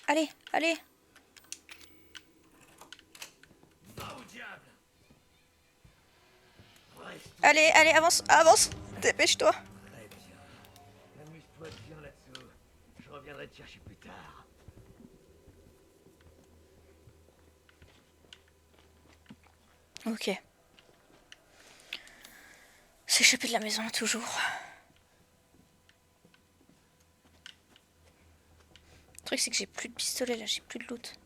Allez, allez! Va au diable! Reste Allez, allez, avance, avance! Dépêche-toi! très bien. Amuse-toi bien là-dessous. Je reviendrai te chercher plus tard. Ok. S'échapper de la maison, toujours. Le truc, c'est que j'ai plus de pistolet, là, j'ai plus de loot.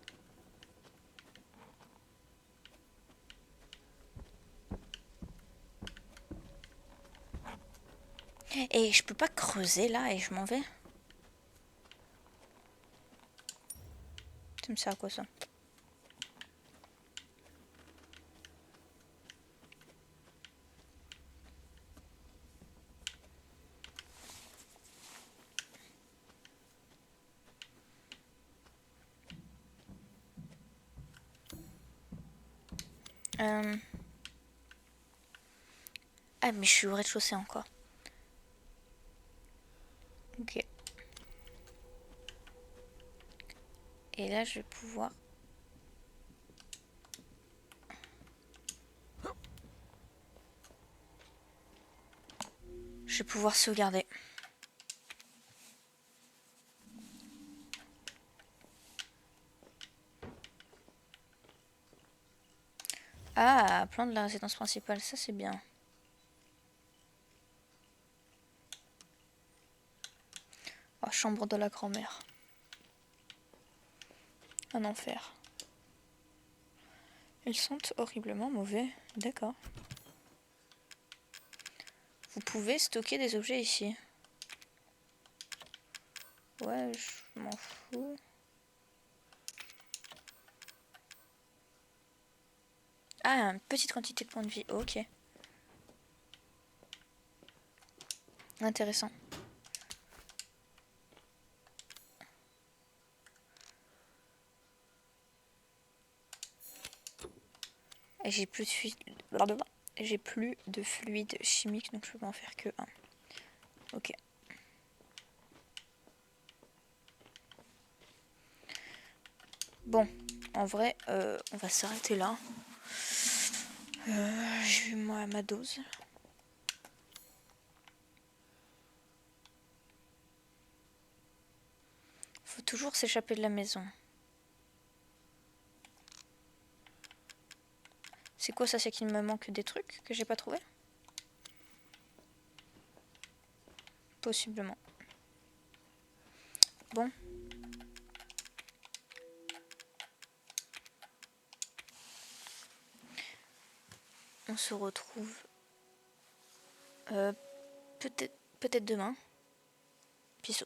Et je peux pas creuser, là, et je m'en vais. Tu me sers à quoi, ça? Ah, mais je suis au rez-de-chaussée encore. Ok. Et là, je vais pouvoir... Je vais pouvoir sauvegarder. Ah, plan de la résidence principale, ça c'est bien. Oh, chambre de la grand-mère. Un enfer. Ils sont horriblement mauvais. D'accord. Vous pouvez stocker des objets ici. Ouais, je m'en fous. Ah, une petite quantité de points de vie. Ok. Intéressant. Et j'ai plus de fluide. J'ai plus de fluide chimique, donc je peux en faire que un. Ok. Bon, en vrai, on va s'arrêter là. J'ai eu ma dose. Faut toujours s'échapper de la maison. C'est quoi ça? C'est qu'il me manque des trucs que j'ai pas trouvé? Possiblement. Bon. on se retrouve peut-être demain. Bisous.